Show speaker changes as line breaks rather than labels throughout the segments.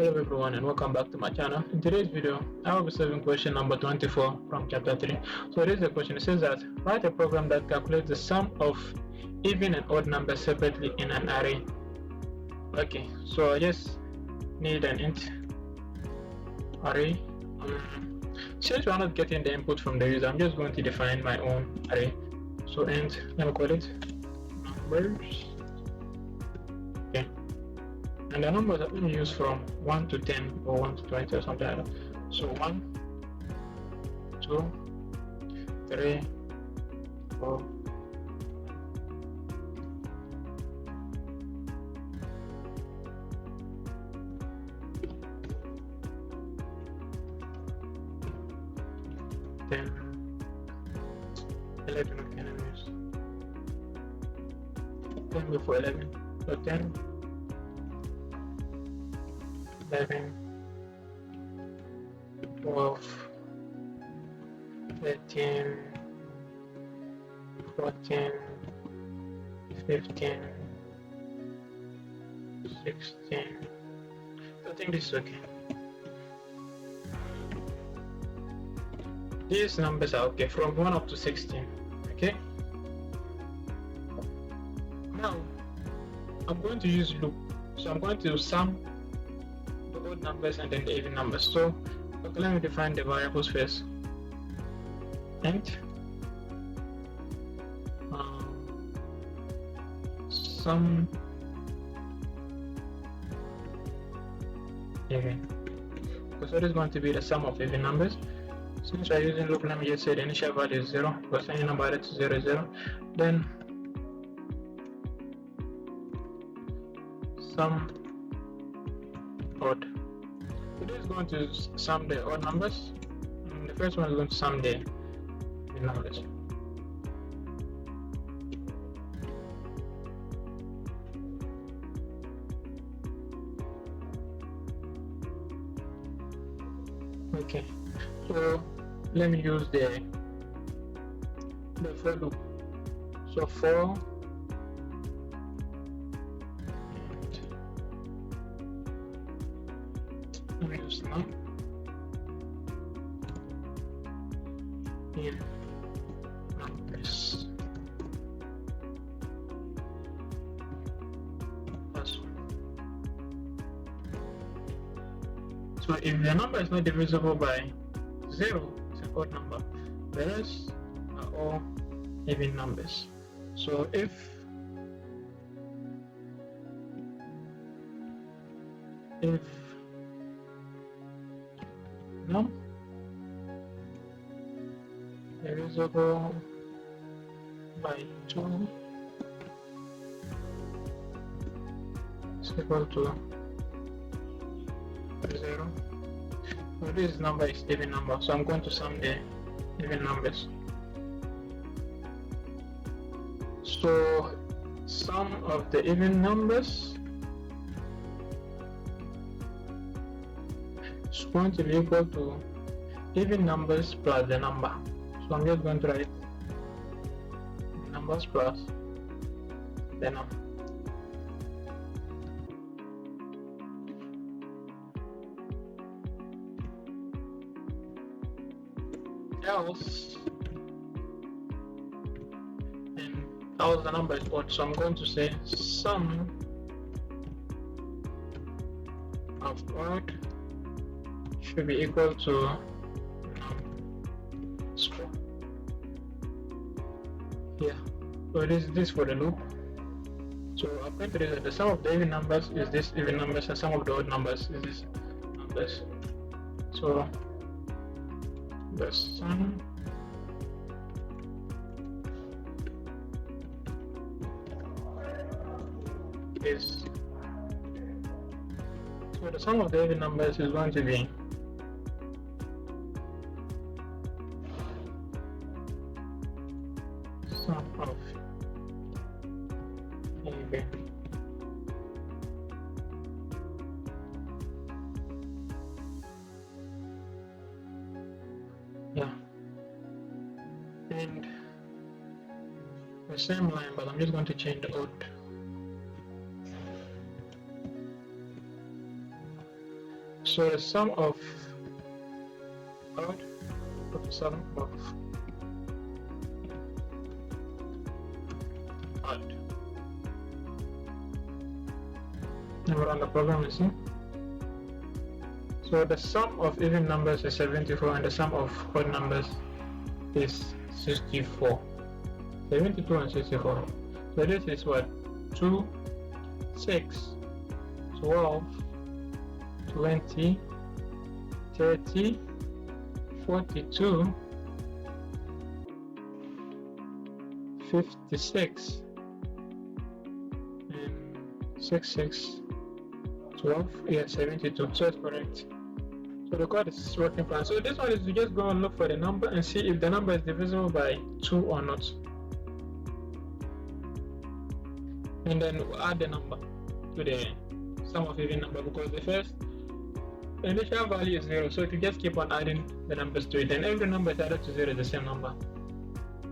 Hello everyone and welcome back to my channel. In today's video, I will be solving question number 24 from chapter 3. So here is the question. It says that write a program that calculates the sum of even and odd numbers separately in an array. Okay, so I just need an int array. Since we are not getting the input from the user, I'm just going to define my own array. So int, let me call it numbers. Okay. And the numbers that we use from 1 to 10 or 1 to 20 or something like that. So 1, 2, 3, 4, 10, 11 of enemies. 10 before 11. So 10, 11, 12, 13, 14, 15, 16. I think this is okay. These numbers are okay from 1 up to 16. Okay. Now I'm going to use loop. So I'm going to sum the odd numbers and then the even numbers. So okay, let me define the variables first. Int sum even. So it is going to be the sum of even numbers. Since we are using loop, let me just say the initial value is 0 because any number added to 0 is 0. Then sum odd. So this is going to sum the odd numbers. And the first one is going to sum the numbers. Okay, so let me use the for loop. So for let me use now in numbers plus 1. So if the number is not divisible by 0, it's an odd number. The rest are all even numbers. So if num divisible by 2 is equal to 0. So this number is even number, so I'm going to sum the even numbers. So sum of the even numbers is going to be equal to even numbers plus the number. So I'm just going to write numbers plus the number. Else the number is odd, so I'm going to say sum of odd should be equal to square. Yeah, so this for the loop. So I'm going to do that the sum of the even numbers is this even numbers and sum of the odd numbers is this numbers. So the sum is, so the sum of the even numbers is going to be sum of even and the same line, but I'm just going to change the odd. So the sum of odd of the sum of odd. Now run the program and see. So the sum of even numbers is 74 and the sum of odd numbers is 64. 72 and 64. So this is what? 2, 6, 12, 20, 30, 42, 56, and 66, 12, yeah, 72. So it's correct. So the code is working fine. So this one is to just go and look for the number and see if the number is divisible by 2 or not. And then we'll add the number to the sum of even number, because the first initial value is 0, so if you just keep on adding the numbers to it, and every number is added to 0 is the same number.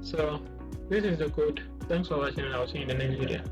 So this is the code. Thanks for watching, and I'll see you in the next video.